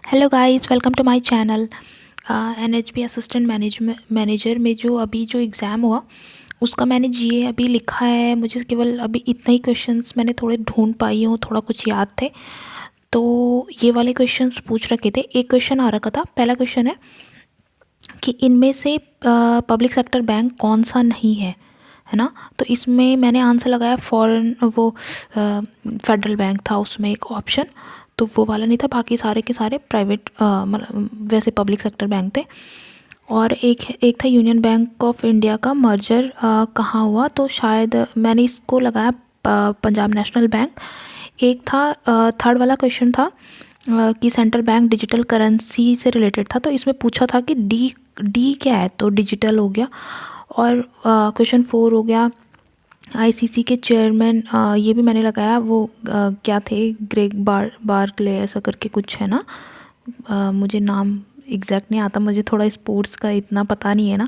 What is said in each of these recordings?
Hello guys, welcome to my channel. NHB assistant manager में जो अभी जो एग्ज़ाम हुआ उसका मैंने जीए अभी लिखा है। मुझे केवल अभी इतना ही क्वेश्चंस मैंने थोड़े ढूंढ पाई हूँ, थोड़ा कुछ याद थे तो ये वाले क्वेश्चंस पूछ रखे थे। एक क्वेश्चन आ रखा था, पहला क्वेश्चन है कि इनमें से पब्लिक सेक्टर बैंक कौन सा नहीं है ना। तो इसमें मैंने आंसर लगाया फॉरेन, वो फेडरल बैंक था उसमें एक ऑप्शन, तो वो वाला नहीं था। बाकी सारे के सारे प्राइवेट मतलब वैसे पब्लिक सेक्टर बैंक थे। और एक एक था यूनियन बैंक ऑफ इंडिया का मर्जर कहाँ हुआ, तो शायद मैंने इसको लगाया पंजाब नेशनल बैंक। एक था थर्ड वाला क्वेश्चन था कि सेंट्रल बैंक डिजिटल करेंसी से रिलेटेड था, तो इसमें पूछा था कि डी डी क्या है, तो डिजिटल हो गया। और क्वेश्चन 4 हो गया आईसीसी के चेयरमैन, ये भी मैंने लगाया, वो क्या थे, ग्रेग बार्कले ऐसा करके कुछ है ना। मुझे नाम एग्जैक्ट नहीं आता, मुझे थोड़ा स्पोर्ट्स का इतना पता नहीं है ना,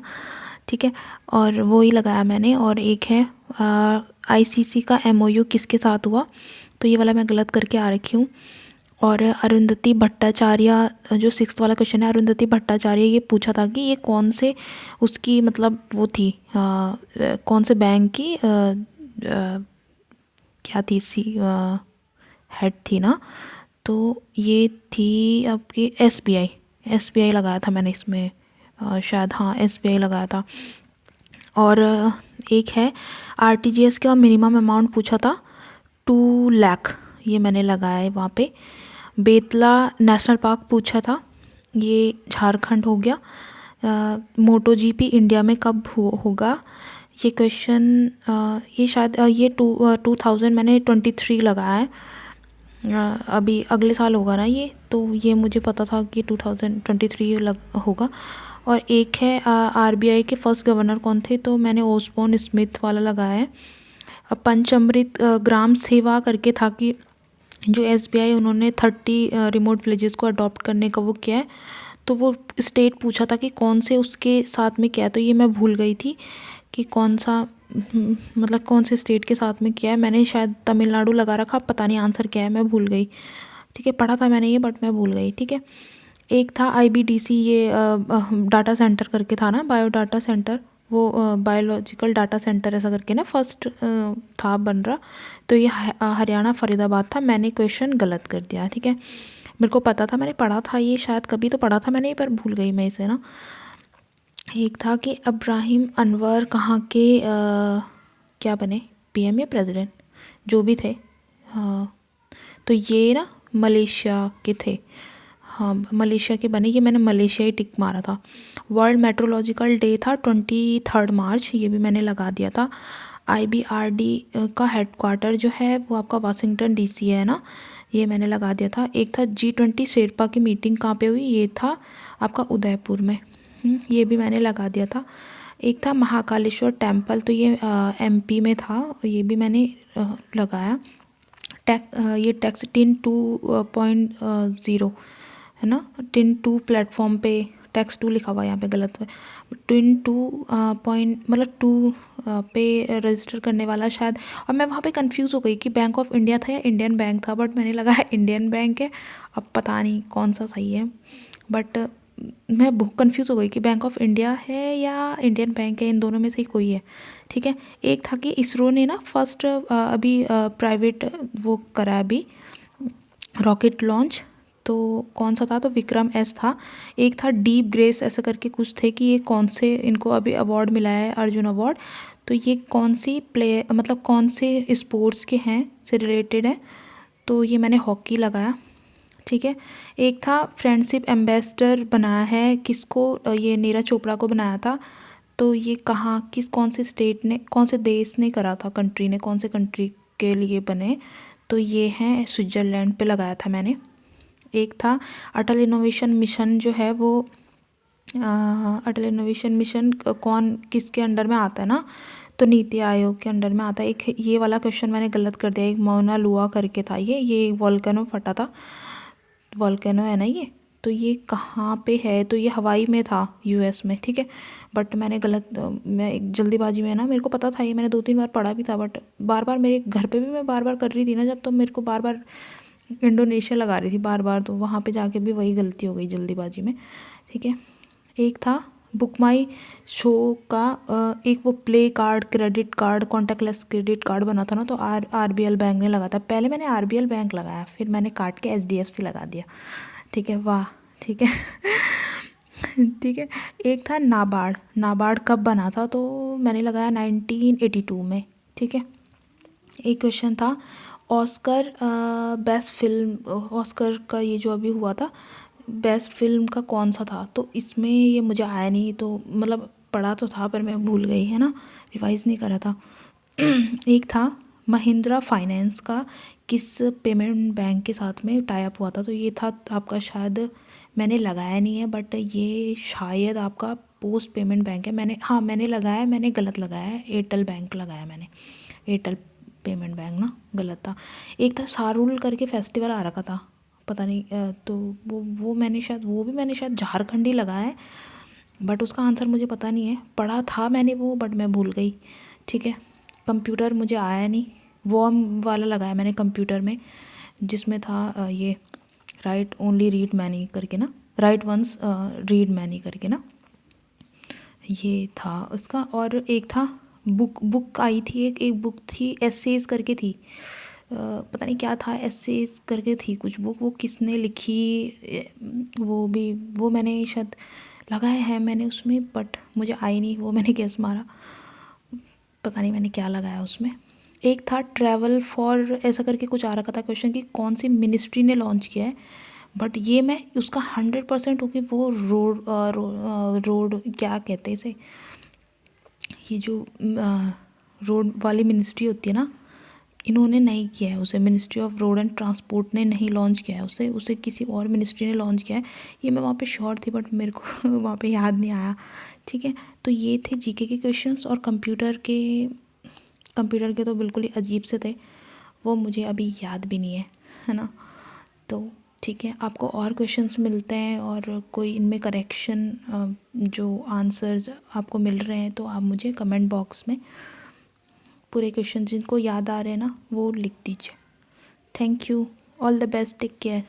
ठीक है। और वो ही लगाया मैंने। और एक है आईसीसी का एमओयू किसके साथ हुआ, तो ये वाला मैं गलत करके आ रखी हूँ। और अरुंधति भट्टाचार्य, जो 6th वाला क्वेश्चन है, अरुंधति भट्टाचार्य, ये पूछा था कि ये कौन से उसकी मतलब वो थी, कौन से बैंक की क्या थी, सी हेड थी ना। तो ये थी आपकी एसबीआई लगाया था मैंने इसमें, शायद हाँ एसबीआई लगाया था। और एक है आरटीजीएस का मिनिमम अमाउंट पूछा था 2 लाख, ये मैंने लगाया है वहाँ पे। बेतला नेशनल पार्क पूछा था, ये झारखंड हो गया। मोटो जीपी इंडिया में कब होगा, ये क्वेश्चन ये शायद ये 2000 मैंने 23 लगाया है। अभी अगले साल होगा ना ये, तो ये मुझे पता था कि 2023 होगा। और एक है आरबीआई के फर्स्ट गवर्नर कौन थे, तो मैंने ओसबोर्न स्मिथ वाला लगाया है। पंचामृत ग्राम सेवा करके था कि जो एसबीआई उन्होंने 30 रिमोट विलेजेस को अडॉप्ट करने का वो किया है, तो वो स्टेट पूछा था कि कौन से उसके साथ में किया है, तो ये मैं भूल गई थी कि कौन सा मतलब कौन से स्टेट के साथ में किया है। मैंने शायद तमिलनाडु लगा रखा, पता नहीं आंसर क्या है, मैं भूल गई, ठीक है। पढ़ा था मैंने ये बट मैं भूल गई, ठीक है। एक था आईबीडीसी, ये डाटा सेंटर करके था ना, बायो डाटा सेंटर, वो बायोलॉजिकल डाटा सेंटर ऐसा करके ना फर्स्ट था बन रहा, तो ये हरियाणा फरीदाबाद था। मैंने क्वेश्चन गलत कर दिया, ठीक है। मेरे को पता था, मैंने पढ़ा था ये, शायद कभी तो पढ़ा था मैंने, पर भूल गई मैं इसे ना। एक था कि इब्राहिम अनवर कहाँ के क्या बने, पीएम या प्रेसिडेंट, जो भी थे। हाँ, तो ये ना मलेशिया के थे, हाँ मलेशिया के बने, ये मैंने मलेशिया ही टिक मारा था। वर्ल्ड मेट्रोलॉजिकल डे था 23 मार्च, ये भी मैंने लगा दिया था। आईबीआरडी का हेडक्वार्टर जो है वो आपका वाशिंगटन डीसी है ना, ये मैंने लगा दिया था। एक था G20 शेरपा की मीटिंग कहाँ पे हुई, ये था आपका उदयपुर में, ये भी मैंने लगा दिया था। एक था महाकालेश्वर टेम्पल, तो ये एमपी में था, ये भी मैंने लगाया। ये टैक्स टिन 2.0 है ना, टिन 2 प्लेटफॉर्म पे टैक्स 2 लिखा हुआ है, यहाँ पे गलत है। टिन 2 पॉइंट मतलब 2 पे रजिस्टर करने वाला शायद, और मैं वहाँ पे कंफ्यूज हो गई कि बैंक ऑफ इंडिया था या इंडियन बैंक था, बट मैंने लगाया इंडियन बैंक है। अब पता नहीं कौन सा सही है, बट मैं बहुत कंफ्यूज हो गई कि बैंक ऑफ इंडिया है या इंडियन बैंक है, इन दोनों में से ही कोई है, ठीक है। एक था कि इसरो ने ना फर्स्ट अभी प्राइवेट वो करा है अभी रॉकेट लॉन्च, तो कौन सा था, तो विक्रम एस था। एक था डीप ग्रेस ऐसा करके कुछ थे कि ये कौन से, इनको अभी अवार्ड मिला है, अर्जुन अवार्ड, तो ये कौन सी प्ले मतलब कौन से स्पोर्ट्स के हैं से रिलेटेड है, तो ये मैंने हॉकी लगाया, ठीक है। एक था फ्रेंडशिप एम्बेसडर बनाया है किसको, ये नीरज चोपड़ा को बनाया था, तो ये कहाँ कौन से स्टेट ने, कौन से देश ने करा था, कंट्री ने, कौन से कंट्री के लिए बने, तो ये हैं स्विट्ज़रलैंड पे लगाया था मैंने। एक था अटल इनोवेशन मिशन जो है वो अटल इनोवेशन मिशन कौन किसके अंडर में आता है ना, तो नीति आयोग के अंडर में आता है। एक ये वाला क्वेश्चन मैंने गलत कर दिया, एक मौना लुआ करके था, ये वॉल्केनो फटा था, वॉल्केनो है ना ये, तो ये कहाँ पे है, तो ये हवाई में था, यूएस में, ठीक है। बट मैंने गलत, मैं एक जल्दीबाजी में ना, मेरे को पता था ये, मैंने 2-3 बार पढ़ा भी था, बट बार बार मेरे घर पे भी मैं बार बार कर रही थी ना जब, तो मेरे को बार बार इंडोनेशिया लगा रही थी बार बार, तो वहाँ पे जाके भी वही गलती हो गई जल्दीबाजी में। ठीक है, एक था बुक माई शो का एक वो play card, credit card, contactless credit card बना था ना, तो आरबीएल बैंक ने लगा था। पहले मैंने आरबीएल बैंक लगाया, फिर मैंने काट के एचडीएफसी लगा दिया। ठीक है, वाह। ठीक है। ठीक है, एक था नाबार्ड। नाबार्ड कब बना था, तो मैंने लगाया 1982 में। ठीक है, एक क्वेश्चन था ऑस्कर बेस्ट फिल्म, ऑस्कर का ये जो अभी हुआ था बेस्ट फिल्म का कौन सा था, तो इसमें ये मुझे आया नहीं, तो मतलब पढ़ा तो था पर मैं भूल गई, है ना, रिवाइज नहीं करा था। एक था महिंद्रा फाइनेंस का किस पेमेंट बैंक के साथ में टाई अप हुआ था, तो ये था आपका, शायद मैंने लगाया नहीं है बट ये शायद आपका पोस्ट पेमेंट बैंक है। मैंने, हाँ मैंने लगाया, मैंने गलत लगाया है, एयरटेल बैंक लगाया मैंने, एयरटेल पेमेंट बैंक ना, गलत था। एक था सारुल करके फेस्टिवल आ रखा था, पता नहीं तो वो मैंने शायद, वो भी मैंने शायद झारखंड ही लगाया है, बट उसका आंसर मुझे पता नहीं है। पढ़ा था मैंने वो बट मैं भूल गई। ठीक है, कंप्यूटर मुझे आया नहीं, वॉर्म वाला लगाया मैंने कंप्यूटर में, जिसमें था ये राइट ओनली रीड मैनी करके ना, राइट वंस रीड मैनी करके ना, ये था उसका। और एक था बुक आई थी, एक बुक थी एसेज करके थी, पता नहीं क्या था, एसेज करके थी कुछ बुक, वो किसने लिखी, वो भी, वो मैंने शायद लगाया है मैंने उसमें, बट मुझे आई नहीं, वो मैंने गेस मारा, पता नहीं मैंने क्या लगाया उसमें। एक था ट्रैवल फॉर ऐसा करके कुछ आ रखा था क्वेश्चन कि कौन सी मिनिस्ट्री ने लॉन्च किया है, बट ये मैं उसका 100% हूँ कि वो रोड क्या कहते हैं इसे, ये जो रोड वाली मिनिस्ट्री होती है ना, इन्होंने नहीं किया है उसे, ministry of road and transport ने नहीं लॉन्च किया है उसे, उसे किसी और मिनिस्ट्री ने लॉन्च किया है। ये मैं वहाँ पे श्योर थी बट मेरे को वहाँ पे याद नहीं आया। ठीक है, तो ये थे जीके के क्वेश्चंस, और कंप्यूटर के तो बिल्कुल ही अजीब से थे, वो मुझे अभी याद भी नहीं है ना। तो ठीक है, आपको और क्वेश्चंस मिलते हैं, और कोई इनमें करेक्शन जो आंसर्स आपको मिल रहे हैं तो आप मुझे कमेंट बॉक्स में पूरे क्वेश्चन जिनको याद आ रहे हैं ना वो लिख दीजिए। Thank you, all the best, take care.